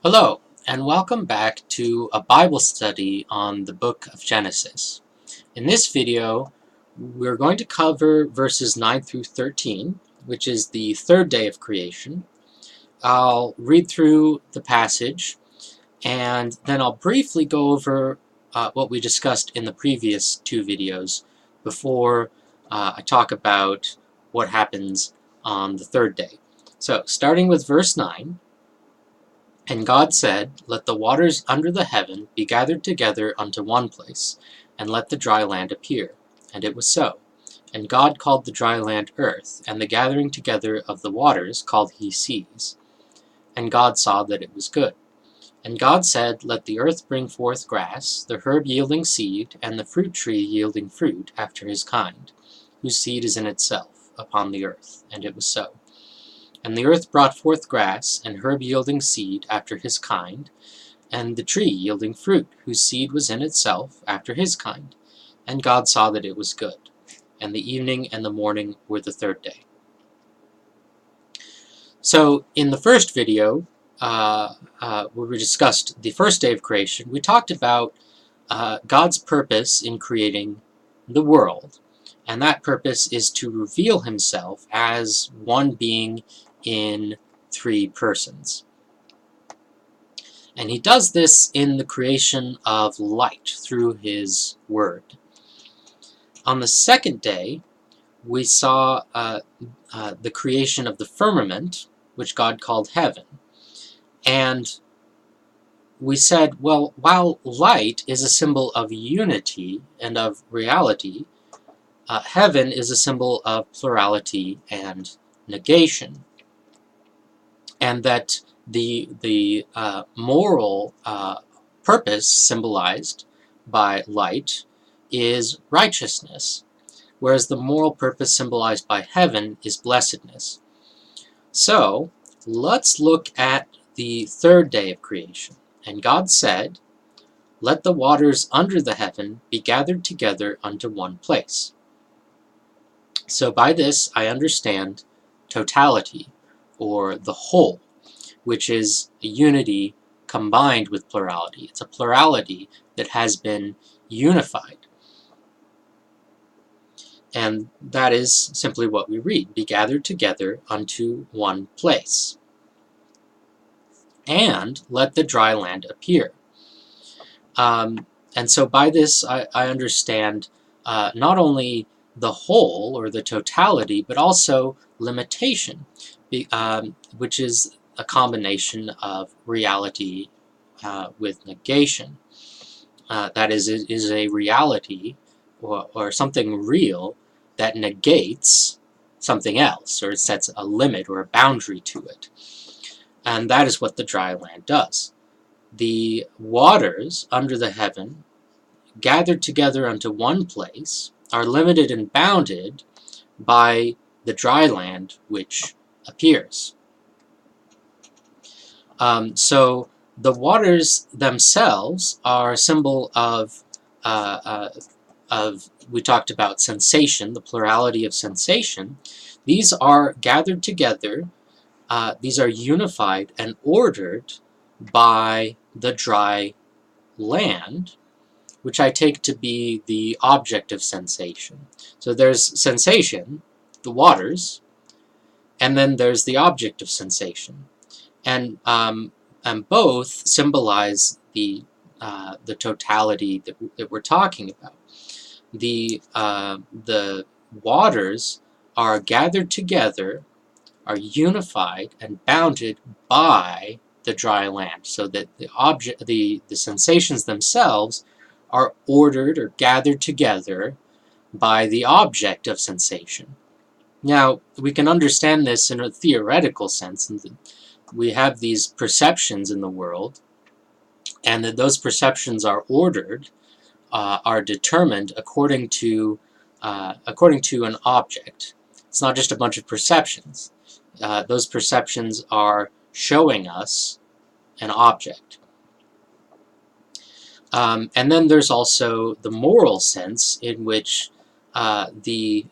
Hello, and welcome back to a Bible study on the book of Genesis. In this video, we're going to cover verses 9 through 13, which is the third day of creation. I'll read through the passage, and then I'll briefly go over what we discussed in the previous two videos before I talk about what happens on the third day. So, starting with verse 9. And God said, Let the waters under the heaven be gathered together unto one place, and let the dry land appear. And it was so. And God called the dry land earth, and the gathering together of the waters called he seas. And God saw that it was good. And God said, Let the earth bring forth grass, the herb yielding seed, and the fruit tree yielding fruit after his kind, whose seed is in itself, upon the earth. And it was so. And the earth brought forth grass, and herb yielding seed after his kind, and the tree yielding fruit, whose seed was in itself after his kind. And God saw that it was good. And the evening and the morning were the third day. So in the first video, where we discussed the first day of creation, we talked about God's purpose in creating the world. And that purpose is to reveal himself as one being in three persons. And he does this in the creation of light through his word. On the second day, we saw the creation of the firmament, which God called heaven. And we said, well, while light is a symbol of unity and of reality, heaven is a symbol of plurality and negation. And that the moral purpose symbolized by light is righteousness, whereas the moral purpose symbolized by heaven is blessedness. So let's look at the third day of creation. And God said, Let the waters under the heaven be gathered together unto one place. So by this I understand totality, or the whole, which is a unity combined with plurality. It's a plurality that has been unified. And that is simply what we read, be gathered together unto one place. And let the dry land appear. And so by this I understand not only the whole or the totality, but also limitation, which is a combination of reality with negation. That is a reality or something real that negates something else, or sets a limit or a boundary to it. And that is what the dry land does. The waters under the heaven, gathered together unto one place, are limited and bounded by the dry land which appears. So the waters themselves are a symbol of we talked about sensation, the plurality of sensation. These are gathered together, these are unified and ordered by the dry land, which I take to be the object of sensation. So there's sensation, the waters, and then there's the object of sensation. And both symbolize the totality that we're talking about. The waters are gathered together, are unified and bounded by the dry land, so that the sensations themselves are ordered or gathered together by the object of sensation. Now, we can understand this in a theoretical sense, and we have these perceptions in the world, and that those perceptions are ordered, are determined according to an object. It's not just a bunch of perceptions. Those perceptions are showing us an object. And then there's also the moral sense in which the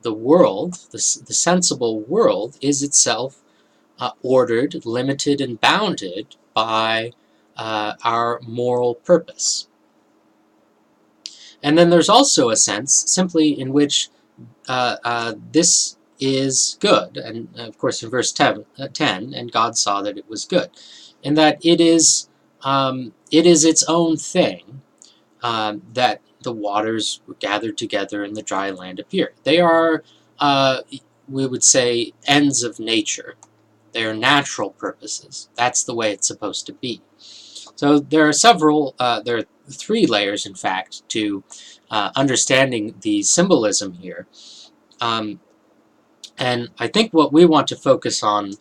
world, the sensible world, is itself ordered, limited, and bounded by our moral purpose. And then there's also a sense simply in which this is good, and of course in verse 10, and God saw that it was good, and that it is its own thing, that the waters were gathered together and the dry land appeared. They are, we would say, ends of nature. They are natural purposes. That's the way it's supposed to be. So there are three layers, in fact, to understanding the symbolism here. And I think what we want to focus on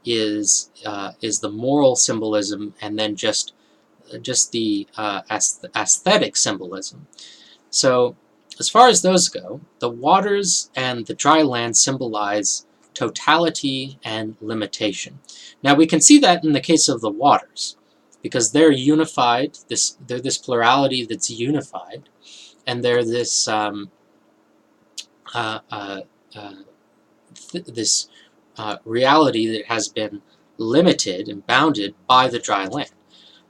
is the moral symbolism, and then just the aesthetic symbolism. So as far as those go, the waters and the dry land symbolize totality and limitation. Now we can see that in the case of the waters, because they're unified. They're this plurality that's unified, and they're this reality that has been limited and bounded by the dry land.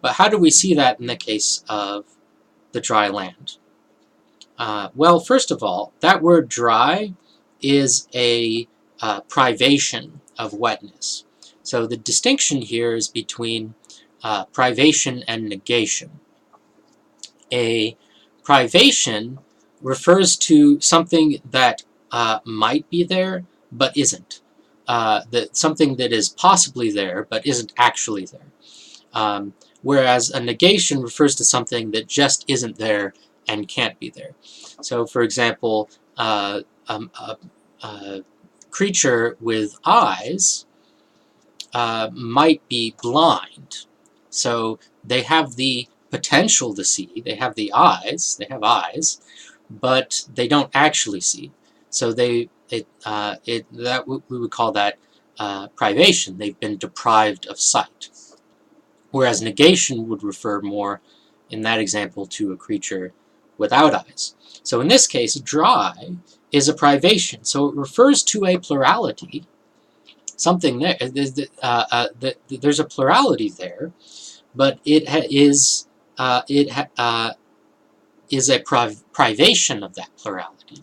But how do we see that in the case of the dry land? Well, first of all, that word dry is a privation of wetness. So the distinction here is between privation and negation. A privation refers to something that might be there but isn't. Something that is possibly there but isn't actually there. Whereas a negation refers to something that just isn't there and can't be there. So, for example, a creature with eyes might be blind. So they have the potential to see, they have eyes, but they don't actually see. So we would call that privation. They've been deprived of sight. Whereas negation would refer more, in that example, to a creature without eyes. So in this case, dry is a privation. So it refers to a plurality, something there. There's a plurality there, but it is a privation of that plurality.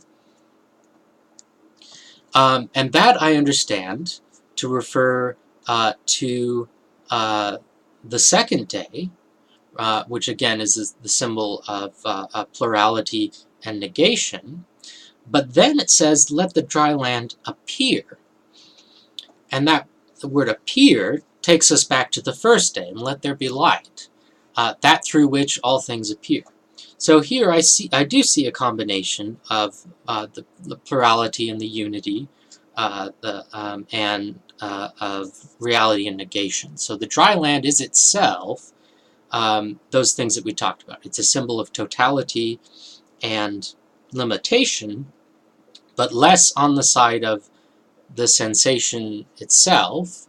And that I understand to refer to the second day, which again is the symbol of plurality and negation. But then it says, let the dry land appear. And that the word appear takes us back to the first day, and let there be light, that through which all things appear. So here I do see a combination of the plurality and the unity, of reality and negation. So the dry land is itself those things that we talked about. It's a symbol of totality and limitation, but less on the side of the sensation itself,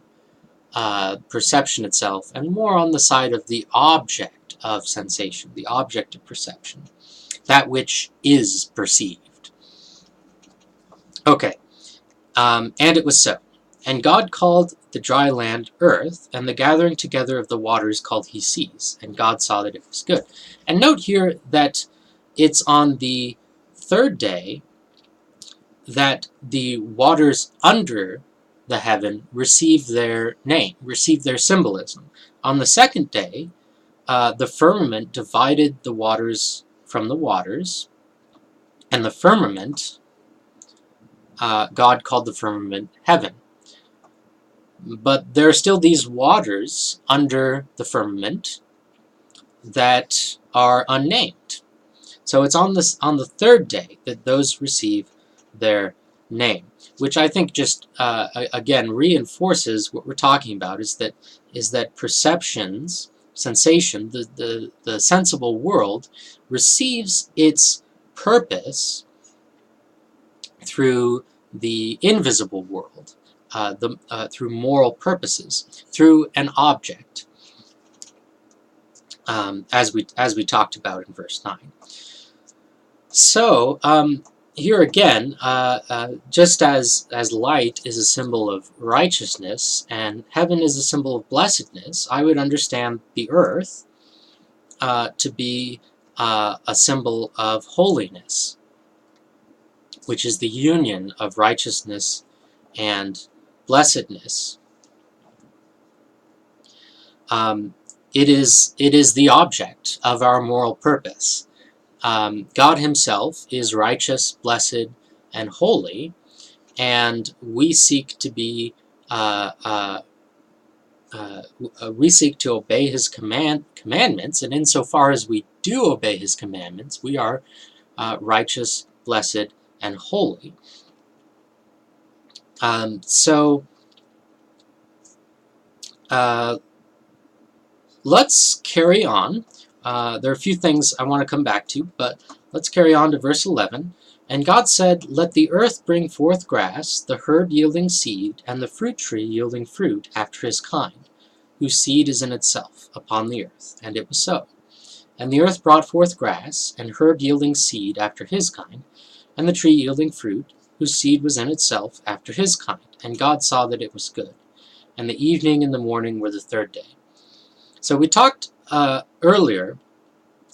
perception itself, and more on the side of the object of sensation, the object of perception, that which is perceived. Okay, and it was so. And God called the dry land earth, and the gathering together of the waters called he seas. And God saw that it was good. And note here that it's on the third day that the waters under the heaven receive their name, receive their symbolism. On the second day, the firmament divided the waters from the waters, and the firmament, God called the firmament heaven. But there are still these waters under the firmament that are unnamed. So it's on the third day that those receive their name, which I think just again reinforces what we're talking about, is that perceptions, sensation, the sensible world receives its purpose through the invisible world, through moral purposes, through an object, as we talked about in verse 9. So here again, just as light is a symbol of righteousness and heaven is a symbol of blessedness, I would understand the earth to be a symbol of holiness, which is the union of righteousness and blessedness. It is the object of our moral purpose. God himself is righteous, blessed, and holy, and we seek to be we seek to obey his commandments, and insofar as we do obey his commandments, we are righteous, blessed, and holy. So let's carry on. There are a few things I want to come back to, but let's carry on to verse 11. And God said, "Let the earth bring forth grass, the herb yielding seed, and the fruit tree yielding fruit after his kind, whose seed is in itself, upon the earth." And it was so. And the earth brought forth grass, and herb yielding seed after his kind, and the tree yielding fruit, whose seed was in itself after his kind. And God saw that it was good. And the evening and the morning were the third day. So we talked earlier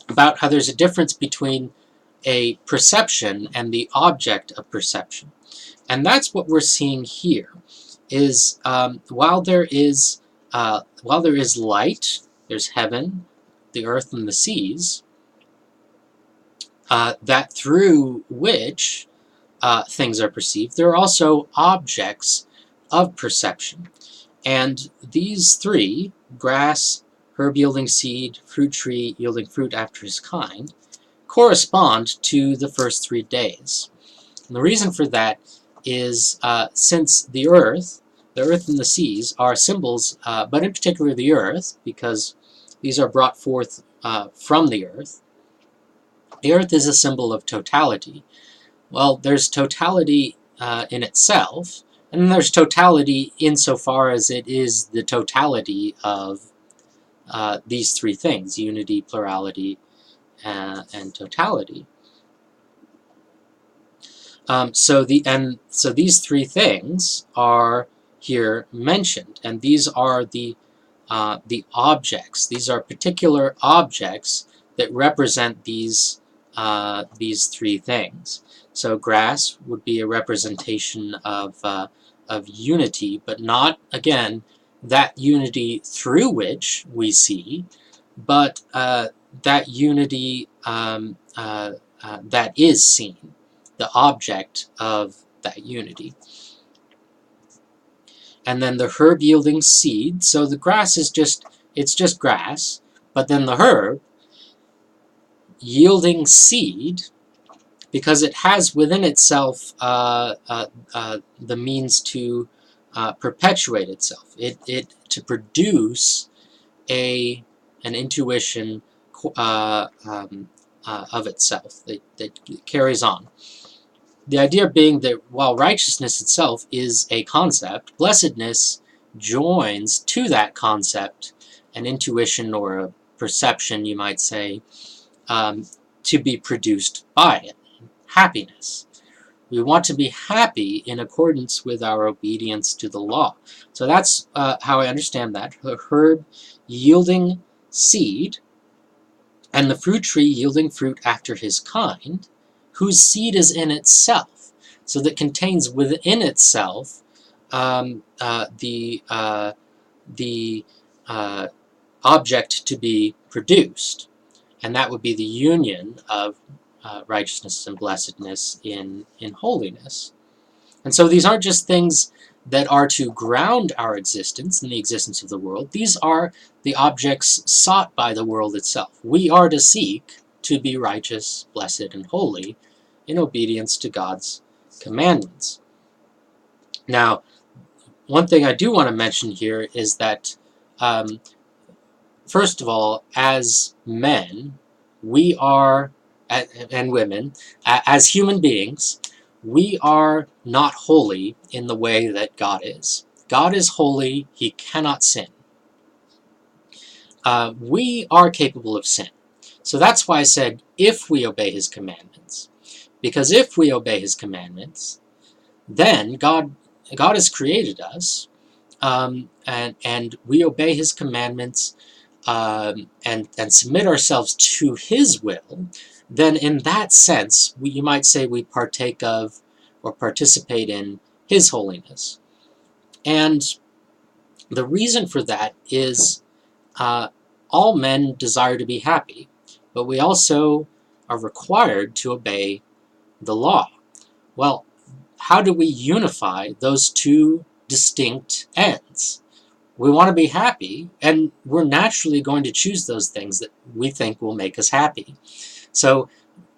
about how there's a difference between a perception and the object of perception. And that's what we're seeing here, is while there is light, there's heaven, the earth, and the seas, that through which things are perceived, there are also objects of perception. And these three, grass, herb yielding seed, fruit tree yielding fruit after his kind, correspond to the first 3 days. And the reason for that is since the earth and the seas are symbols, but in particular the earth, because these are brought forth from the earth is a symbol of totality. Well, there's totality in itself, and there's totality insofar as it is the totality of these three things: unity, plurality, and totality. So these three things are here mentioned, and these are the objects. These are particular objects that represent these three things. So grass would be a representation of unity, but not, again, that unity through which we see, but that unity that is seen, the object of that unity. And then the herb yielding seed. So the grass is just grass, but then the herb yielding seed, because it has within itself the means to perpetuate itself, to produce an intuition of itself that carries on. The idea being that while righteousness itself is a concept, blessedness joins to that concept an intuition or a perception, you might say, to be produced by it. Happiness. We want to be happy in accordance with our obedience to the law. So that's how I understand that. The herb yielding seed, and the fruit tree yielding fruit after his kind, whose seed is in itself, so that contains within itself the object to be produced, and that would be the union of righteousness and blessedness in holiness. And so these aren't just things that are to ground our existence in the existence of the world. These are the objects sought by the world itself. We are to seek to be righteous, blessed, and holy in obedience to God's commandments. Now, one thing I do want to mention here is that, first of all, as men, we are, and women, as human beings, we are not holy in the way that God is. God is holy. He cannot sin. We are capable of sin. So that's why I said, if we obey his commandments. Because if we obey his commandments, then God has created us, and we obey his commandments, and submit ourselves to his will, then in that sense, you might say we partake of or participate in his holiness. And the reason for that is all men desire to be happy, but we also are required to obey the law. Well, how do we unify those two distinct ends? We want to be happy, and we're naturally going to choose those things that we think will make us happy. So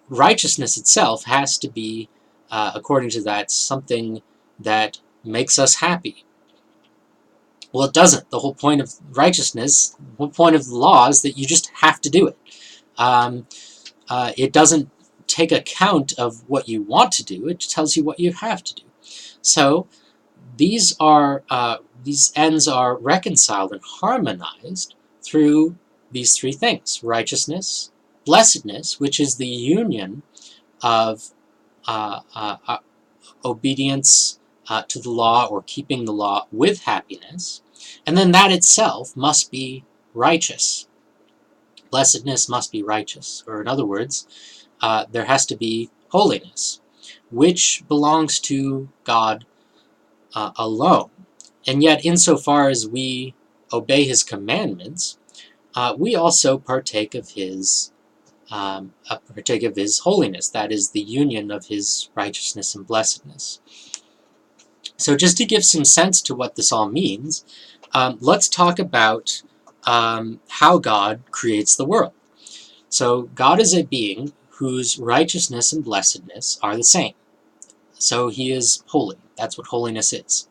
righteousness itself has to be, according to that, something that makes us happy. Well, it doesn't. The whole point of righteousness, the whole point of the law is that you just have to do it. It doesn't take account of what you want to do. It tells you what you have to do. So these ends are reconciled and harmonized through these three things: righteousness, blessedness, which is the union of obedience to the law or keeping the law with happiness, and then that itself must be righteous. Blessedness must be righteous, or in other words, there has to be holiness, which belongs to God alone. And yet, insofar as we obey his commandments, we also partake of his holiness. That is the union of his righteousness and blessedness. So just to give some sense to what this all means, let's talk about how God creates the world. So God is a being whose righteousness and blessedness are the same. So he is holy. That's what holiness is.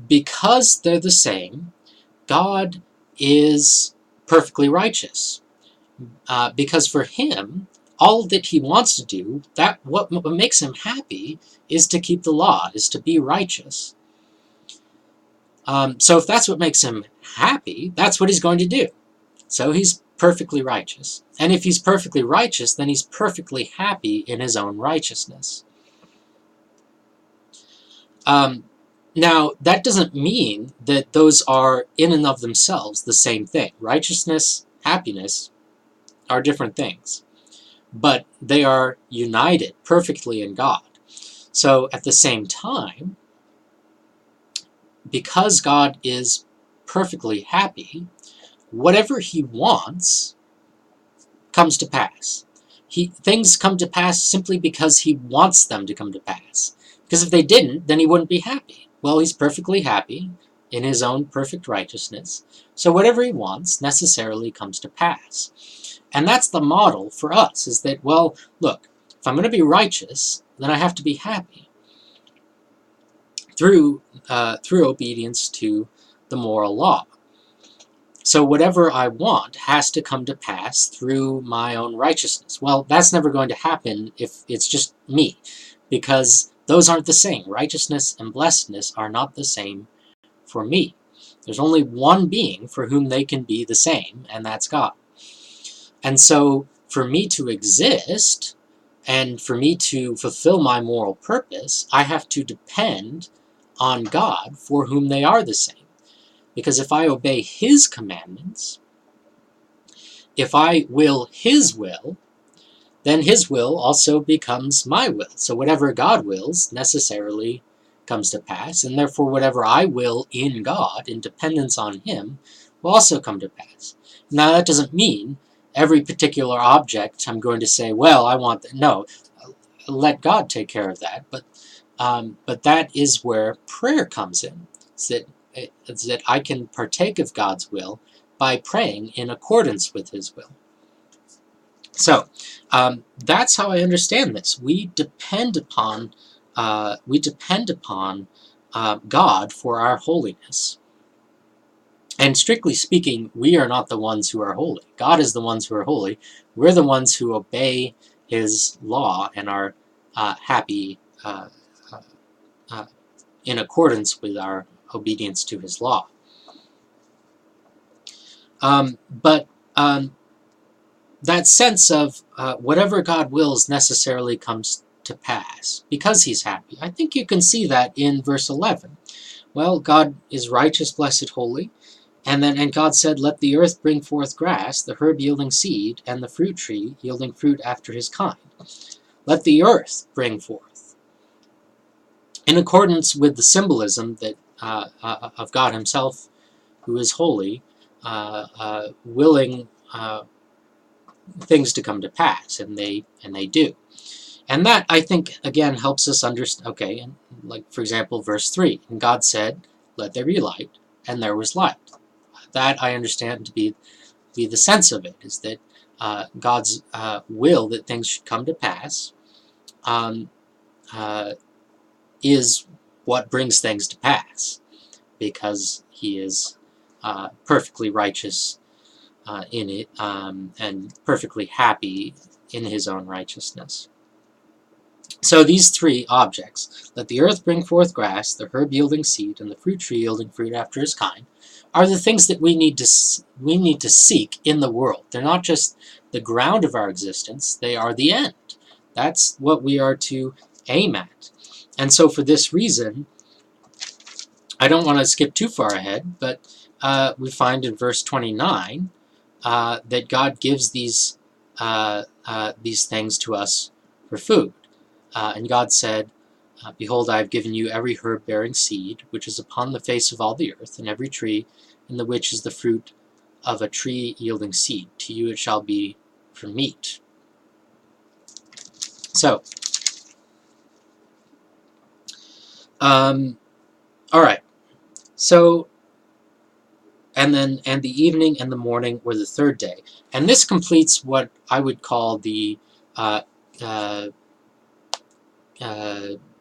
Because they're the same, God is perfectly righteous. Because for him, all that he wants to do, what makes him happy, is to keep the law, is to be righteous. So if that's what makes him happy, that's what he's going to do. So he's perfectly righteous. And if he's perfectly righteous, then he's perfectly happy in his own righteousness. Now, that doesn't mean that those are in and of themselves the same thing. Righteousness, happiness are different things, but they are united perfectly in God. So at the same time, because God is perfectly happy, whatever he wants comes to pass. Things come to pass simply because he wants them to come to pass. Because if they didn't, then he wouldn't be happy. Well, he's perfectly happy in his own perfect righteousness, so whatever he wants necessarily comes to pass. And that's the model for us, is that, well, look, if I'm going to be righteous, then I have to be happy through obedience to the moral law. So whatever I want has to come to pass through my own righteousness. Well, that's never going to happen if it's just me, because those aren't the same. Righteousness and blessedness are not the same for me. There's only one being for whom they can be the same, and that's God. And so for me to exist, and for me to fulfill my moral purpose, I have to depend on God for whom they are the same. Because if I obey his commandments, if I will his will, then his will also becomes my will. So whatever God wills necessarily comes to pass, and therefore whatever I will in God, in dependence on him, will also come to pass. Now that doesn't mean every particular object I'm going to say, well, I want that. No, let God take care of that. But that is where prayer comes in. It's that I can partake of God's will by praying in accordance with his will. So that's how I understand this. We depend upon God for our holiness. And strictly speaking, we are not the ones who are holy. God is the ones who are holy. We're the ones who obey his law and are happy in accordance with our obedience to his law. But that sense of whatever God wills necessarily comes to pass because he's happy. I think you can see that in verse 11. Well, God is righteous, blessed, holy. And God said, let the earth bring forth grass, the herb yielding seed, and the fruit tree yielding fruit after his kind. Let the earth bring forth. In accordance with the symbolism that of God himself, who is holy, willing things to come to pass, and they do. And that, I think, again, helps us understand, okay, and like, for example, verse 3, and God said, let there be light, and there was light. That I understand to be the sense of it, is that God's will that things should come to pass um, uh, is what brings things to pass, because he is perfectly righteous in it, and perfectly happy in his own righteousness. So these three objects, let the earth bring forth grass, the herb yielding seed, and the fruit tree yielding fruit after his kind, are the things that we need to seek in the world. They're not just the ground of our existence, they are the end. That's what we are to aim at. And so for this reason, I don't want to skip too far ahead, but we find in verse 29 that God gives these things to us for food. And God said, behold, I have given you every herb bearing seed, which is upon the face of all the earth, and every tree in the which is the fruit of a tree yielding seed. To you it shall be for meat. So, all right. So, and the evening and the morning were the third day. And this completes what I would call the uh, uh,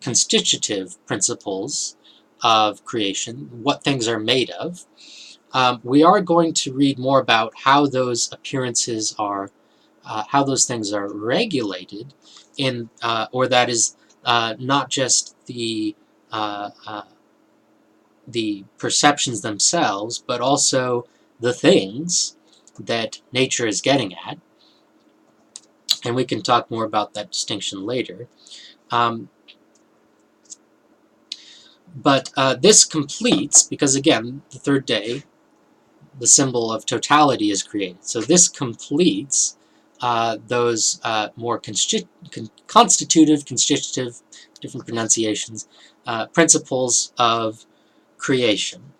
constitutive principles of creation, what things are made of. We are going to read more about how those appearances are, how those things are regulated, or that is not just the perceptions themselves, but also the things that nature is getting at. And we can talk more about that distinction later. But this completes, because again, the third day, the symbol of totality is created. So this completes those more constitutive, different pronunciations, principles of creation.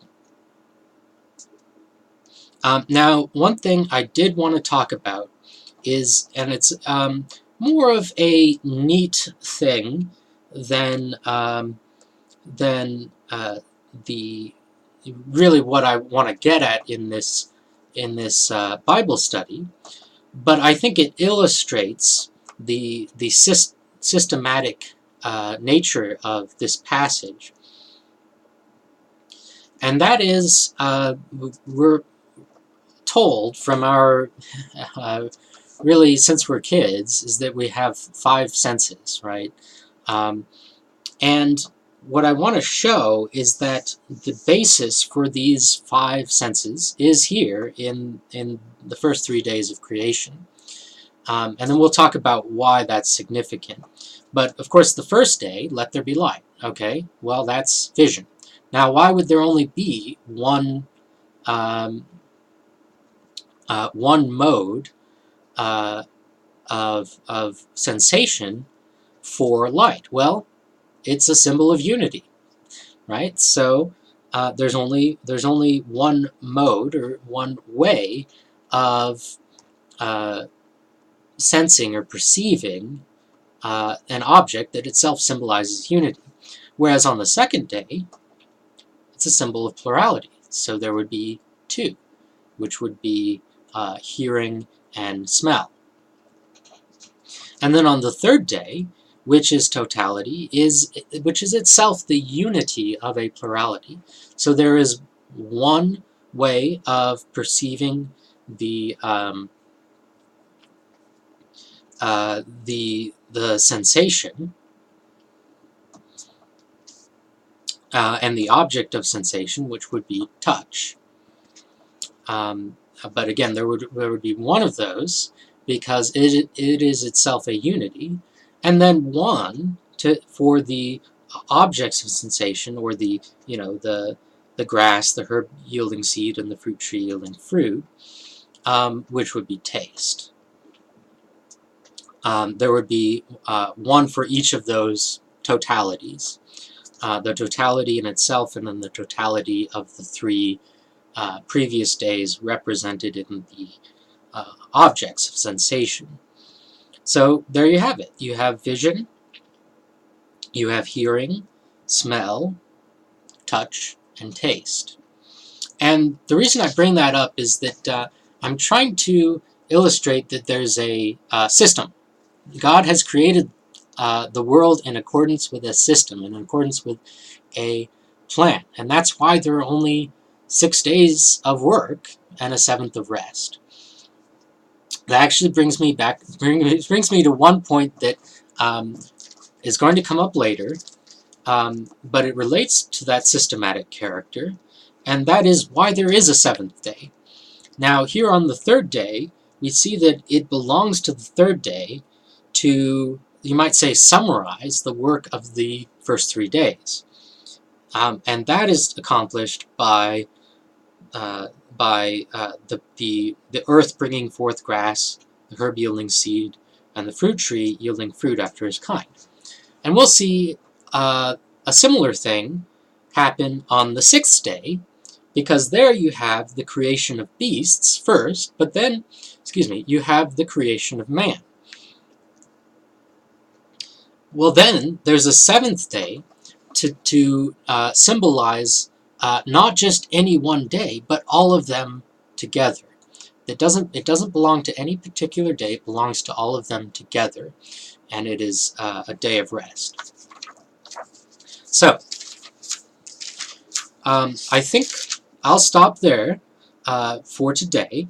Now, one thing I did want to talk about is, and it's more of a neat thing than the really what I want to get at in this Bible study, but I think it illustrates the systematic nature of this passage, and that is we're told from our really since we're kids is that we have 5 senses, right? And what I want to show is that the basis for these 5 senses is here in the first 3 days of creation. And then we'll talk about why that's significant. But of course, the first day, let there be light. Okay, well, that's vision. Now, why would there only be one mode of sensation for light? Well, it's a symbol of unity, right? So there's only one mode or one way of sensing or perceiving an object that itself symbolizes unity. Whereas on the second day, it's a symbol of plurality. So there would be 2, which would be hearing and smell. And then on the third day, which is totality, which is itself the unity of a plurality. So there is one way of perceiving the sensation and the object of sensation, which would be touch. But again, there would be one of those, because it is itself a unity, and then 1 for the objects of sensation, or the, the grass, the herb yielding seed, and the fruit tree yielding fruit, which would be taste. There would be 1 for each of those totalities. The totality in itself, and then the totality of the 3 previous days represented in the objects of sensation. So there you have it. You have vision, you have hearing, smell, touch, and taste. And the reason I bring that up is that I'm trying to illustrate that there's a system. God has created the world in accordance with a system, in accordance with a plan. And that's why there are only 6 days of work and a 7th of rest. That actually brings me to one point that is going to come up later, but it relates to that systematic character, and that is why there is a 7th day. Now, here on the 3rd day, we see that it belongs to the 3rd day to, you might say, summarize the work of the first 3 days. And that is accomplished by the earth bringing forth grass, the herb yielding seed, and the fruit tree yielding fruit after his kind. And we'll see a similar thing happen on the 6th day, because there you have the creation of beasts first, but then, you have the creation of man. Well, then there's a 7th day to symbolize not just any one day, but all of them together. It doesn't belong to any particular day. It belongs to all of them together, and it is a day of rest. So, I think I'll stop there for today,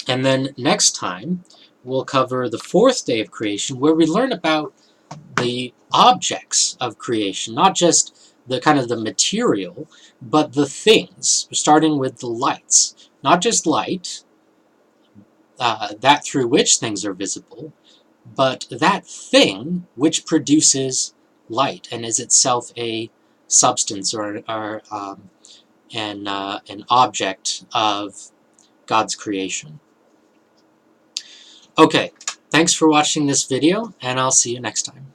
and then next time we'll cover the 4th day of creation, where we learn about the objects of creation, not just the kind of the material, but the things, starting with the lights. Not just light, that through which things are visible, but that thing which produces light and is itself a substance, or an object of God's creation. Okay, thanks for watching this video, and I'll see you next time.